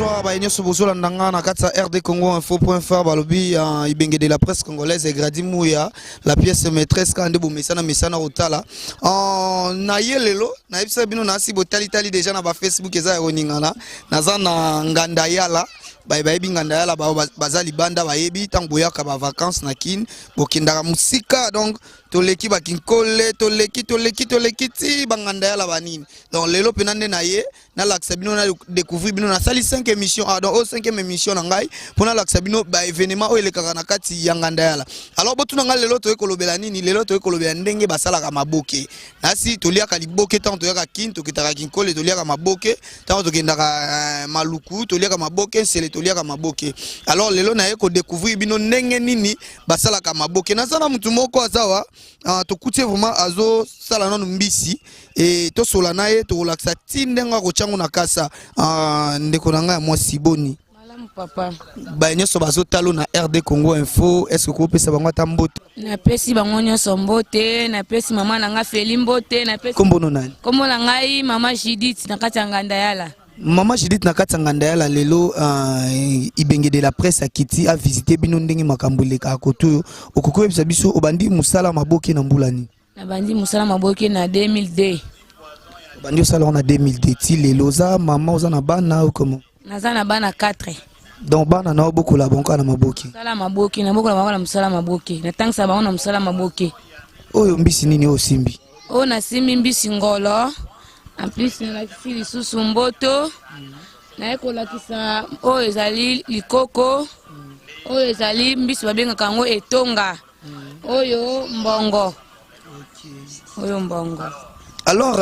bonsoir, Baïnyoso Bozola Ndanga, Katsa RD Congo Info.fr, Balobi, Ibenge de la presse congolaise et Gradi Mouya, la pièce maîtresse Kandebo Messana Messana Otala. Naye lelo, na ebisa bino na si botali tali déjà na ba Facebook eza roningana, naza na ngandayala. Bye ngandayala bazali banda bayebi tangoya ka ba vacances na kin bokindaka musika donc toleki bakinkole toleki ti bangandayala banini donc lelo penande na ye na laksa bino na découvrir bino na sali 5 émissions donc au 5e émission na ngai pona laksa bino ba événement o elekaka na kati ya ngandayala alors botuna ngai lelo to ekolobela nini lelo to ekolobela ndenge basala ka maboke nasi toliaka liboke tant to yaka kin to kitaka kinkole toliaka maboke tant to kendaka maluku toliaka maboke sele toliaka maboke alors lelo na eko découvrir bino ndenge nini basala ka maboke nazana mutu moko azawa to kutie vraiment azo sala nanu mbisi et to sola na ye to relaxa tindenga ko changu na kasa ndeko nanga ya mwasi boni malamu papa ba nyoso bazo talo na RD Congo Info est-ce que ko pesa bango tambote na pesi bango nyoso mbote na pesi mama nanga Feli mbote na pesi kombono nani kombo na ngai mama Judith na kati ngandayala. Maman Judith na kati ngandayala lelo Ibenge de la presse akiti a visité bino ndenge makambule ka koto okoko ebisa biso obandi musala maboke na mbulani na bandi musala maboke na 2002 bandi osala na 2002 ti lelo za mama oza na bana ou comment naza na bana 4 donc bana na oboko la bonka na maboke sala maboke na boko la bango na musala maboke na tangsa bango na musala maboke oyo mbisi nini o simbi o na simbi mbisi ngolo. En plus, na lakisi lisusu mboto na ekolakisa oyo ezali likoko oyo ezali mbisi babengaka yango etonga oyo mbongo oyo mbongo. Alors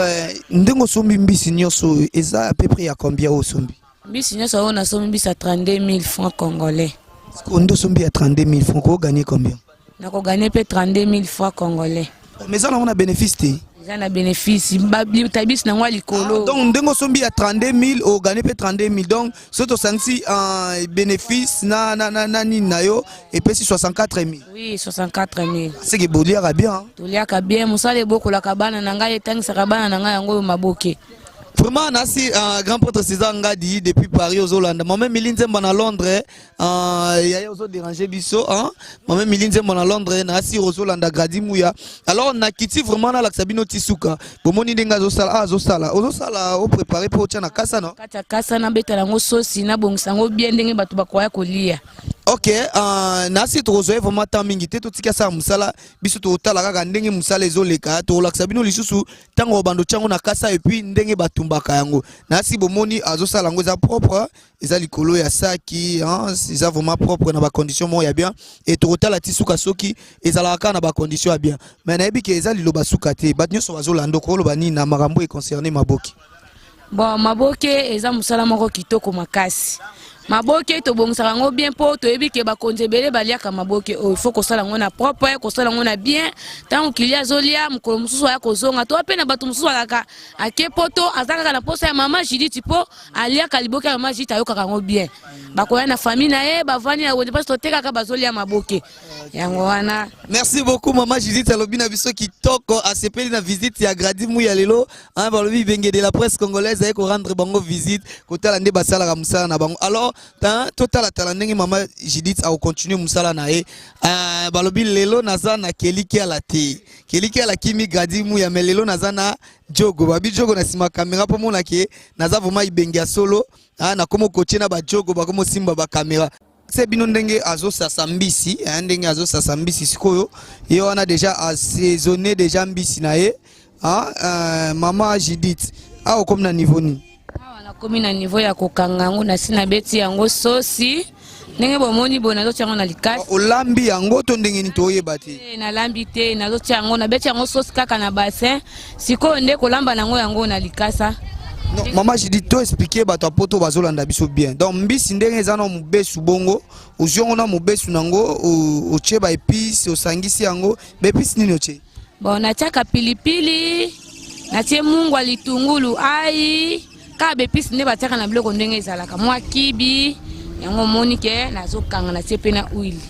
ndengo sombi mbisi nyoso eza à peu près à combien au sombi mbisi nyoso on a sombi mbisi à 32 000 francs congolais. Ndo sombi à 32 000 francs ko gagner combien na ko gagner pe 32 000 francs congolais. Mais ça on a bénéfice na bénéfice tabis na ngwa likolo donc ndengo sombi à 32 000 au gagner pe 32 000 donc soto santi bénéfice na nini na yo et puis 64 000 oui 64 000 c'est que boliaka bien toliaka bien musale boko la kabana na ngai etangisa kabana na ngai yango maboke. Vraiment, nasi grand prêtre César Ngadi depuis Paris aux Hollande. Moi-même Milinzemba na Londres, il y a aux déranger biso, hein. Moi-même Milinzemba na Londres, nasi aux Hollande Gradi Mouya. Alors on a quitté vraiment na Laksabino Tisuka. Bomoni denga zosala au préparer pour tchana kasa no. Kasa na betala ngo sosi na bongsango bien ndenge batu bakoya kolia. Ok, nasi tozoe vraiment tamingi te to tika sa musala biso to tala kaka ndenge musala ezoleka to Laksabino lisusu tango bando tchango na kasa et puis ndenge batu Bakayango. Nasi bomoni azosala ngo za propre eza likolo ya saki hein eza vraiment propre na ba condition mo ya bien et to la tisuka soki ezala ka na ba condition ya bien mais na yebi ke eza liloba suka te bat nyoso bazolanda ko loba ni na makambo e concerné maboki bon maboke eza musala moko kitoko makasi maboke to bongisa ngo bien po to yebi ke ba konzebele baliaka maboke o il faut ko sala ngo na propre ko sala ngo na bien tant kilia zolia mukolo mususu ya kozonga to apena batu mususu akaka ake poto azaka na posa ya mama Judith po alia kaliboke ya mama Judith ayoka ngo bien bakoya na famille na ye bavani na wodi pasto teka ka bazolia maboke yango wana. Merci beaucoup mama Judith alobina biso kitoko asepeli na visite ya Gradi Mouya lelo hein balobi Ibenge de la presse congolaise ay ko rendre bango visite kotala nde basala ka musala na bango. Alors total ndenge mama Judith a continuer musala na ye balobi lelo naza na keliki ala te keliki ala kimi Gradi Mouya mais lelo naza na jogo babi jogo na sima kamera po mona ke naza vraiment Ibenge solo na komo coacher na ba jogo ba komo simba ba kamera c'est bino ndenge azo sasa mbisi ndenge azo sasa mbisi sikoyo yo wana déjà assaisonné déjà mbisi na ye mama Judith a comme na niveau ni komi na niveau ya kokanga yango na sina beti yango sosi ndenge bomoni bona zo tiango na likasi olambi yango to ndenge ni toyeba te na lambi te na zo tiango na beti yango sosi kaka na bassin siko nde kolamba nango yango na likasa. Non maman j'ai dit to expliquer ba to poto bazolanda biso bien donc mbisi ndenge ezana mubesu bongo oziongo na mubesu nango o cheba épice osangisi yango be épice nini oche bon na chaka pilipili na tie mungwa litungulu ai ka be épice ne bataka na biloko ndenge ezalaka mwa kibi yango monike nazokanga na tie pe na huile.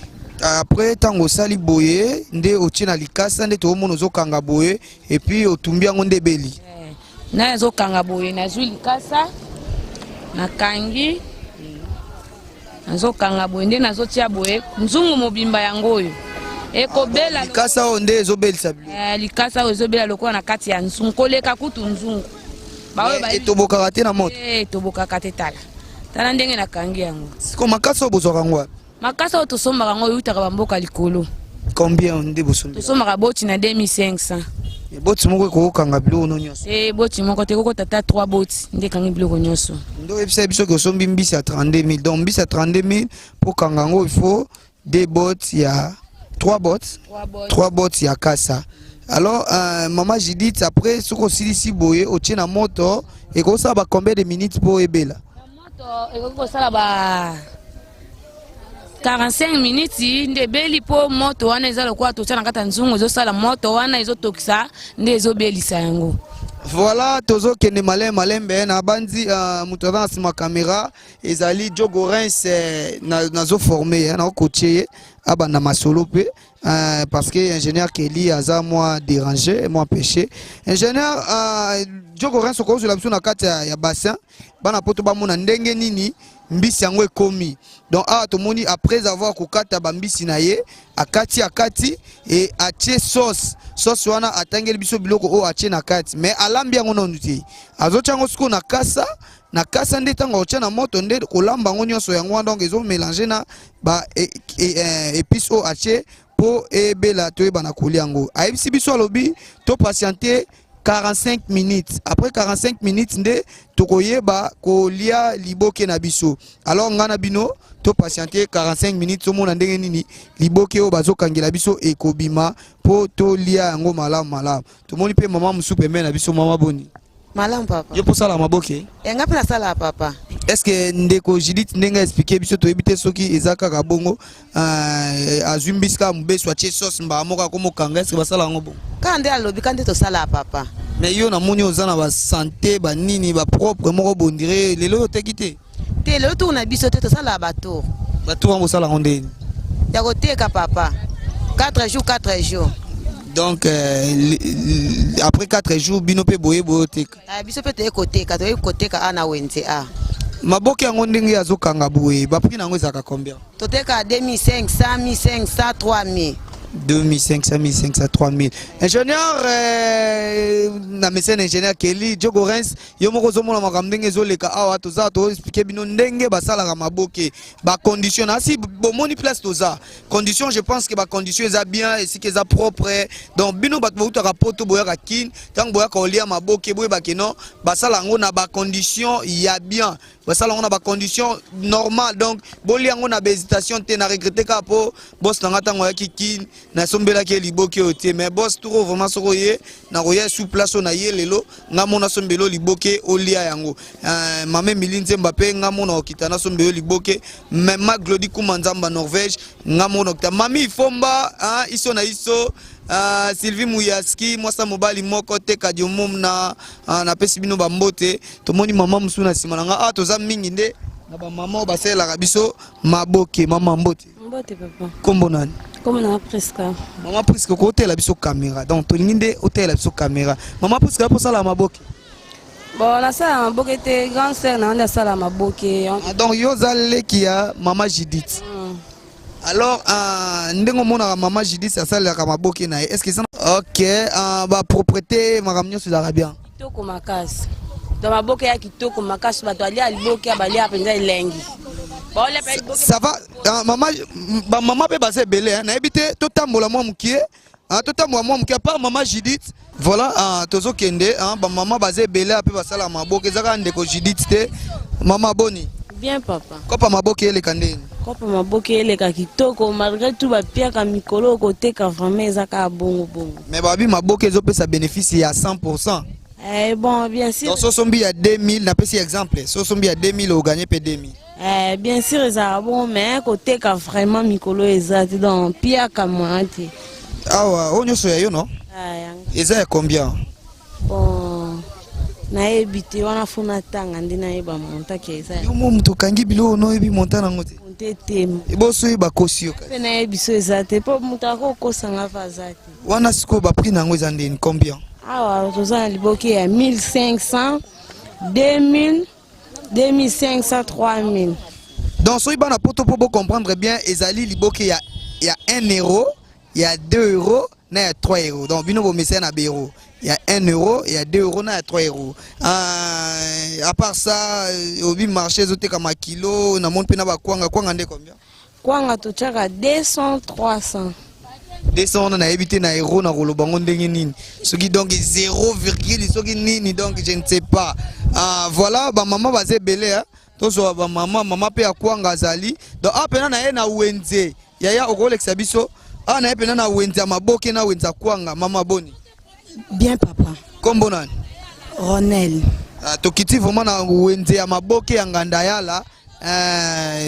Après tango sali boye nde otie na likasa nde to mono zokanga boye et puis otumbi yango nde beli na zokanga boye na zuli kasa na kangi nazokanga boye nde nazotia boye nzungu mobimba yango oyo ekobela likasa oyo nde ezobelisa bilo likasa oyo ezobela lokola na kati ya nzungu koleka kutu nzungu etobokaka te na moto etobokaka te tala ndenge nakangi yango siko makasa oyo bozwaka yango wapi makasa oyo tosombaka yango eutaka bamboka likolo combien nde bosombi tosombaka boti na 2500 boti moko ekokokanga biloko no nyonso boti moko te kokota ta 3 boti nde ekangi biloko nyonso nde oyebisa biso ke osombi mbisi ya 32000 donc mbisi ya 32000 mpo kanga yango il faut 2 bottes ya 3 bottes ya kasa. Alors maman Judith après ce qu'on s'il boye au tient na moto et comme ça va combien de minutes pour ebela moto et comme ça ba 45 minutes nde beli po moto wana ezalo kwa to tana kata nzungu zo sala moto wana ezotokisa nde ezobelisa yango. Voilà, tozo kene malembe na bandi mutava na sima caméra ezali Diogo Rens nazo formé na coaché abanda masolo pe parce que ingénieur Kelly aza moi dérangé moi péché ingénieur Diogo Rens ko la biso na kati ya bassin bana poto ba mona ndenge nini mbisi yango ekomi donc tomoni après avoir kokata bambisi na ye akati et atie sauce wana atangeli biso biloko o atie na kati mais alambi yango nonu te azotia yango siko na kasa nde tango otia na moto nde kolamba yango nyonso yango donc ezo mélanger na ba épice o atie po ebela toyeba na kolia yango ayebisi biso alobi to patienter 45 minutes. Après 45 minutes, nde tokoyeba kolia liboke na biso. Alors ngana bino to patienter 45 minutes au monde ndenge nini liboke o bazo kangela biso ekobima po to lia yango malam. To moni pe maman musupe mena biso mama boni. Malam papa. Yo pour la maboke. Ngapi na sala papa. Est-ce que ndeko Judith ndenga expliquer biso to ebite soki ezaka ka bongo azumbiska mbeso atie sauce mba moka komo kanga est-ce que basala ngo bon. Kande alobi kande to sala papa. Mais yo na moni ozana ba santé ba nini ba propre moko bondire lelo te kité. Te lelo to na biso te to sala bato. Bato ngo sala ngondeni. Ya koteka papa. 4 jours. Donc après 4 jours bino pe boye teka. Biso pe te koteka, to koteka ana wenze a. Maboke yango ndenge azokanga boye ba prix nango ezaka combien? Toteka 2500, 1500, 3000. 2500, 1500, 3000. Ingénieur, na médecin ingénieur Kelly, Diogo Rens, yo moko zomona makamdenge zoleka awa toza to expliquer bino ndenge basala maboke, ba condition asi bomoni place toza. Condition je pense que ba condition eza bien et si que eza propre. Donc bino bat bouta rapoto boya ka kin, tant boya ka olia maboke boye ba keno, basala ngo na ba condition ya bien. Basala ngo na ba condition normale. Donc bolia ngo na hésitation te na regretter ka po boss na ngata ngo ya kikin na sombela ke liboke otie mais boss tout vraiment sokoye na roya sous place na yelelo ngamona sombelo liboke olia yango mame milinze mbape ngamona okitana sombelo liboke même Glody Kumanzamba Norvège ngamona okita mami ifomba iso na iso Sylvie Mouyaski mwasa mobali moko te kadiomom na pesi bino bambote tomoni mama musuna simananga toza mingi nde na ba mama basela biso maboke mama mbote papa kombo nani comme na Priska maman Priska ko hôtel biso caméra donc to linginde hôtel biso caméra maman Priska pour ça la maboke bon la sala maboke te grand sœur na la sala maboke donc yo zalé qui a maman Judith alors ndengo mona maman Judith ça sala ka maboke na est-ce que ça OK ba propriété makamnyo sur l'arabien toko makasi dans maboke ya kitoko makasi bato ali aliboke abali apenza elengi. Ça va maman peut passer belé na ebité to tambola moi mukie to tambola moi mukie par maman Judith voilà tozo kende ba maman basé belé ape basala maboke zaka ndeko Judith te maman boni bien papa kopa maboke ele kandeni kopa maboke ele ka kitoko malgré tout ba pia ka mikolo côté ka vraiment zaka bongo mais babi maboke ezo pesa bénéfice à 100%. Bon bien sûr donc so sombi à 2000 na pesi exemple so sombi à 2000 au gagner pe 2000. Bien sûr, ça bon, mais côté ka vraiment mikolo exact donc pia kamati. Ah ouais, on y soit yo non? Et ça combien? Bon, na ebité wana funa tanga ndina eba monta ke ça. Yo mo muto kangi bilo no ebi monta na ngote. Monte e bo so ba kosio ka. Na ebiso exact po mutako kosanga fazati. Wana siko ba prix nango ezandeni combien? Ah ouais, tozana liboki ya 1500, 2000 2500, 3000. Donc soki bana poto pour comprendre bien ezali liboke ya 1 euro, il y a 2 euros, il y a 3 euros. Donc bino bo message na bureau. Il y a 1 euro, il y a 2 euros, il y a 3 euros. À part ça, au marché zote comme kilo, na monde pena ba kwanga ndé combien? Kwanga tochaka 200 300. 200 on a évité na euro na rolo bango ndenge nini. Ce qui donc 0, ce qui nini donc je ne sais pas. Voilà ba maman bazé belé hein. Tozo ba maman pe akwanga zali. Donc apena na ye na wenze. Yaya okolexa biso. Na pena na wenze maboke na wenza kwanga mama boni. Bien papa. Kombo nani? Ronel. Tokiti vraiment na wenze ya maboke ya ngandayala.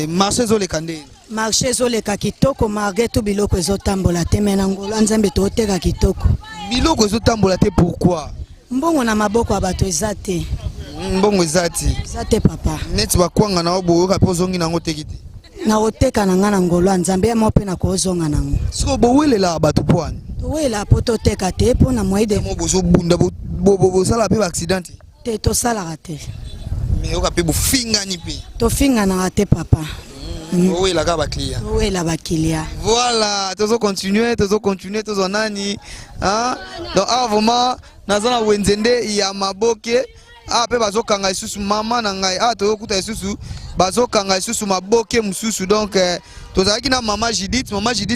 Marché zo le kande. Marché zo le kitoko margeto biloko ezotambola te mena ngolo nzambe toteka kitoko. Biloko ezotambola te pourquoi? Mbongo na maboko ya bato eza te. Mbongo eza te. Eza te papa. Neti bakwanga na obo ka pozongi nango tekiti. Na oteka na ngana ngolo nzambe ya mope na kozonga nango. Siko bowelela bato poani. Wela poto teka te po na moide. Mo bozo bunda bo sala pe accident. Te to sala te. Mais o ka pe bo finga ni pe. To finga na te papa. Wela ka ba client. Wela ba client. Voilà, tozo continuer, tozo nani. Donc vraiment nazana wenzende ya maboke. Pe bazo kanga isusu mama na ngai. To kuta isusu bazo kanga isusu maboke mususu donc tozaki na maman Judith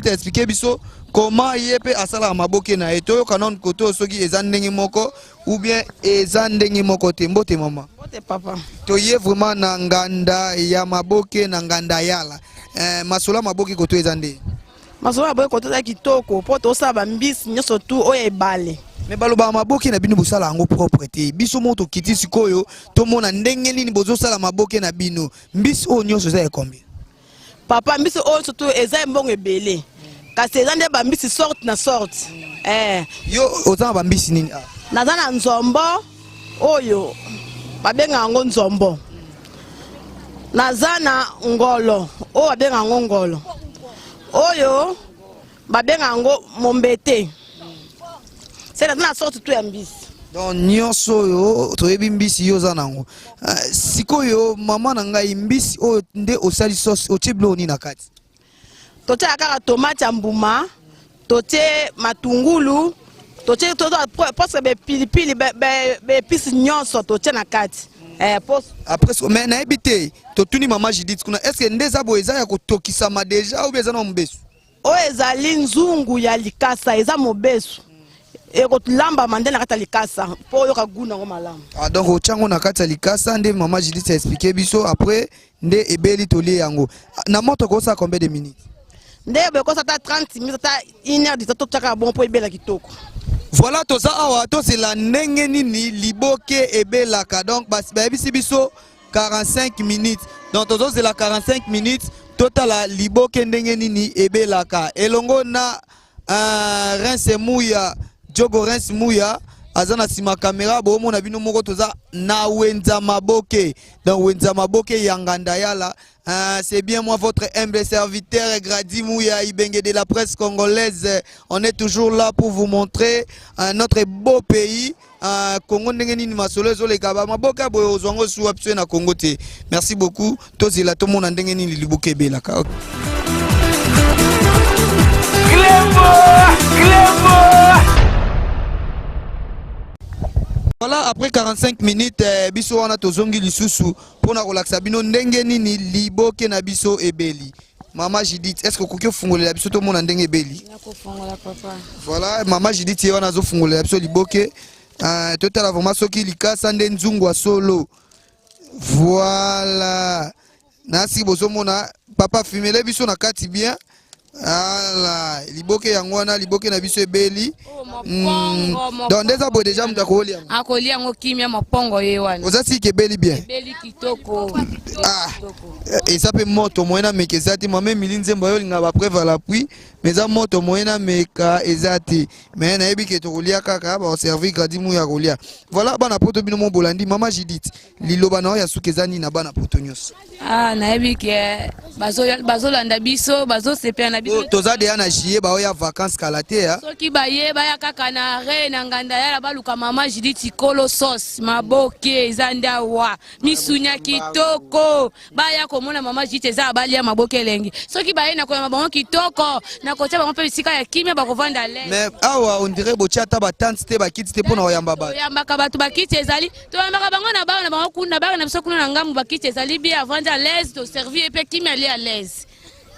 a expliqué biso comment yepe asala maboke na eto kanon koto soki ezandenge moko ou bien ezandenge moko te mbote mama. Mbote papa. To ye vraiment na nganda ya maboke na nganda yala. Masola maboke koto ezande. Masola maboke koto za kitoko po to saba mbisi nyoso tu oye bale. Mais baloba maboke na bino bosala yango propre te. Biso moto kiti sikoyo to mona ndenge nini bozo sala maboke na bino. Mbisi o nyonso za combien? Papa mbisi o surtout eza mbongo ebele. Kasi eza nde ba mbisi sorte na sorte. Yo ozana ba mbisi nini? Naza na nzombo oyo babenga yango nzombo. Naza na ngolo oyo babenga yango ngolo. Oyo babenga yango mombete. C'est la sorte tout ambis. Donc nyonso yo toyebi mbisi yo za nango. Sikoyo mama na ngai mbisi o nde osali sauce o tiblo ni na kati. Totie kaka tomate ya mbuma, totie matungulu, totie todo parce be pilipili be pisi nyonso totie na kati. Après mais na ebité to tuni mama Judith kuna est-ce que ndeza bo eza ya kotokisa ma déjà ou bien za na mbesu? O ezali nzungu ya likasa eza mobesu. Lamba mandela kata likasa po yoka guna ngo malamu. Donc ochango na kata likasa nde mama Judith a expliqué biso après nde ebeli tolie yango. Na moto ko sa combien de minutes? Nde be ko sa ta 30 minutes ta 1 heure de to chaka bon po ebela kitoko. Voilà to za awa to c'est la ndenge nini liboke ebelaka donc basi bisi biso 45 minutes. Donc tozo c'est la 45 minutes total la liboke ndenge nini ebelaka. Elongo na Rince Mouya Jogo Rince Mouya azana sima caméra bo mona bino moko toza na wenza maboke dans wenza maboke yanganda yala. C'est bien moi votre humble serviteur Grady Mouya Ibenge de la presse congolaise. On est toujours là pour vous montrer notre beau pays. Congo ndenge nini masolo zo le kaba maboka boyo ozwango su apse na Congo te. Merci beaucoup. Tozela to mona ndenge nini liboke belaka. Voilà, après 45 minutes, biso wana tozongi lisusu pour na relaxa bino ndenge nini liboke na biso ebeli. Maman Judith, est-ce que koki fungolela biso to mona ndenge ebeli? Nakofungola papa. Voilà, maman Judith wana zo fungolela biso liboke. Total vraiment soki likasa nde nzungu wa solo. Voilà. Nasi bozo mona papa fumele biso na kati bien. Ala liboke yango wana liboke na biso ebeli. Donc ndeza bo déjà mtakoli yango. Akoli yango kimia mopongo ye wana. Ozasi ke ebeli bien. Ebeli kitoko. Et ça peut moto moyena meka ezati moi-même milinze mboyo linga ba preuve à l'appui mais ça moto moyena meka ezati mais na yebi ke to kolia kaka ba servir Grady Mouya kolia. Voilà bana poto bino mo bolandi mama Judith liloba na ya sukezani na bana poto nyos. Ah, nayebi ke bazolanda biso bazosepela na biso toza deya na juillet baoya vacances kala te soki bayeba ya kaka na re na nganda yala baluka mama Judith Kolo sauce maboke eza nde awa misunya kitoko baya komona mama Judith eza balia maboke elengi soki baye na koyamba bango kitoko na kotia bango mpe bisika ya kimia bakovanda le mais awa on dirait botia ata batante te bakiti te mpona koyamba bato oyambaka bato bakiti ezali toyambaka bango na bao na bango kuna baka na biso kuna na ngambu bakiti ezali bien avandi à l'aise to servir et puis kimia ali à l'aise.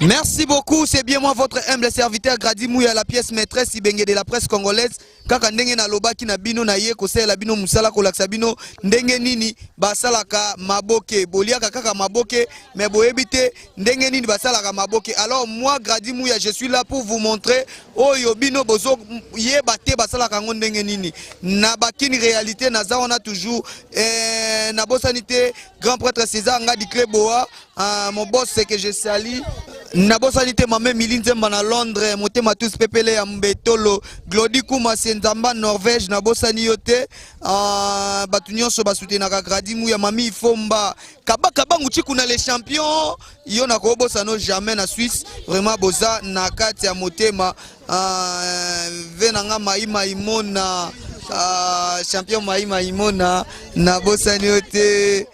Merci beaucoup, c'est bien moi votre humble serviteur Grady Mouya, la pièce maîtresse Ibenge de la presse congolaise. Kaka ndenge na lobaki na bino na ye kosela bino musala kolaksa bino ndenge nini basalaka maboke boliaka kaka maboke mais boyebite ndenge nini basalaka maboke. Alors moi Grady Mouya, je suis là pour vous montrer oyo bino bozo yeba te basalaka ngo ndenge nini na bakini réalité naza on a toujours na bosanité grand prêtre César Ngadi Kleboa, mon boss c'est que je salue na bosanité mame milinzemba na Londres motema tous pepele ya mbetolo Glody Kuma Senzamba Norvège na bosani yote batu nyonso basutenaka Grady Mouya mami Ifomba kabaka bangu chiku na les champions yo na ko bosano jamais na Suisse vraiment boza na kati ya motema venanga maima imona champion maima imona na bosani yote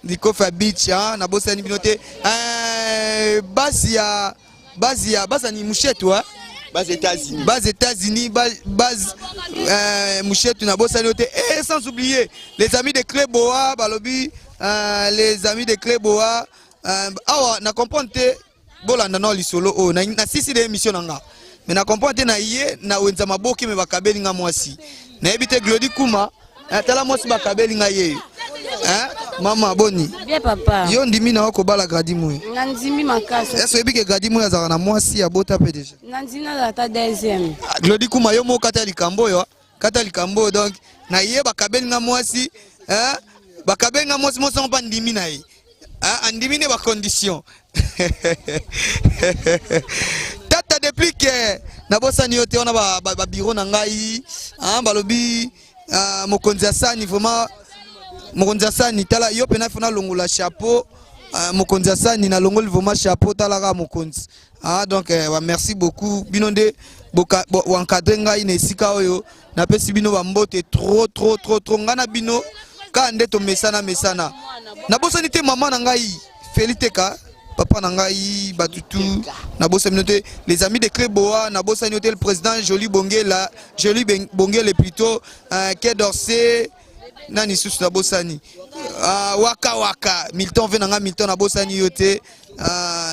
Likofa Beach na bosani binote base ni Mouchetou base États-Unis base Mouchetou na bosani yote et sans oublier les amis de Kleboa balobi les amis de Kleboa awa na comprendre te bolanda na lisolo o na sisi de émission nanga mais na comprendre na ye na wenza maboki me bakabeli nga mwasi na ebite Glody Kuma tala mwasi bakabeli nga ye Maman boni. Bien papa. Yo ndimi na wako bala Grady Mouya. Nandimi makasa. Est-ce que bike Grady Mouya zaka na mwasi ya bota pe déjà? Nandimi na ta deuxième. Glody Kuma yo mo kata likambo yo. Kata likambo donc na ye bakabeli nga mwasi bakabeli nga mwasi mo pa ndimi na ye. Andimi ne ba condition. Tata depuis que na bosani yote on a ba bureau na ngai balobi mokonzi asani vraiment mokonzi asani tala yo pena fona longola chapeau mokonzi asani na longoli vraiment chapeau tala ka mokonzi donc merci beaucoup binonde boka encadrer ngai na esika oyo na pesi bino ba mbote trop ngana bino ka nde to mesana na bosani te mama na ngai Feliteka papa na ngai batutu na bosani note les amis de Kleboa na bosani note le président Jolie Bongele plutôt Quai d'Orsay nani susu na bosani waka Milton venanga Milton na bosani yote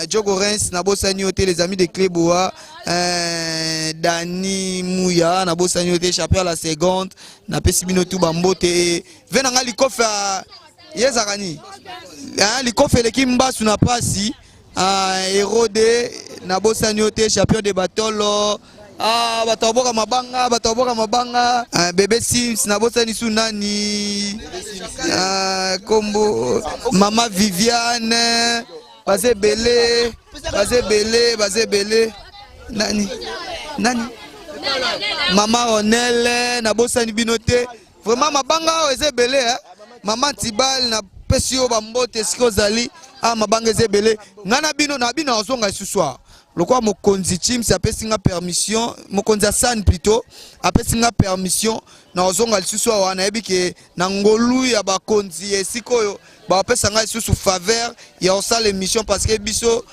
Diogo Rens na bosani yote les amis de Kleboa Dani Mouya na bosani yote Chaper la seconde na pesi bino tu bambote venanga likofa yezakani likofa leki mbasu na pasi Herode na bosani yote champion de batolo bataboka mabanga bébé Sims na bosani sunani kombo mama Viviane baze belé nani mama Onel na bosani binote vraiment mabanga eze belé mama Tibal na pesio bambote sikozali mabanga eze belé ngana bino na bino ozonga suswa lokwa mokonzi Chims apesi nga permission mokonzi Asani plutôt apesi nga permission na ozonga lisusu wana yebi ke na ngolu ya bakonzi esikoyo ba apesa nga lisusu faveur ya osala émission parce que biso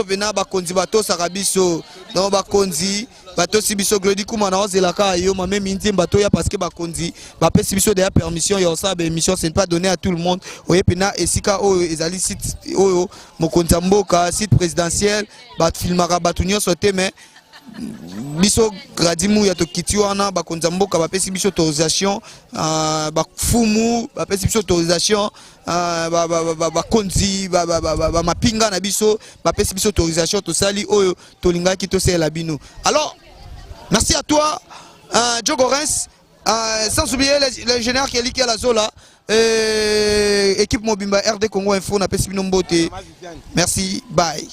pena bakonzi batosaka biso donc bakonzi batosi biso Glody Kuma na ozelaka yo mame minti bato ya parce que bakonzi bapesi biso de permission ya osala ba émission c'est pas donné à tout le monde oye pena esika oyo ezali site oyo mokonzi mboka site présidentiel bat filmaka batu nyonso te mais biso Grady Mouya to kiti wana bakonzi mboka bapesi biso autorisation bafumu bapesi biso autorisation bakonzi mapinga na biso bapesi biso autorisation to sali oyo tolingaki to sela bino. Alors merci à toi Diogo Rens, sans oublier le général qui est la Zola équipe Mobimba RD Congo Info na pesi bino mbote. Merci, bye.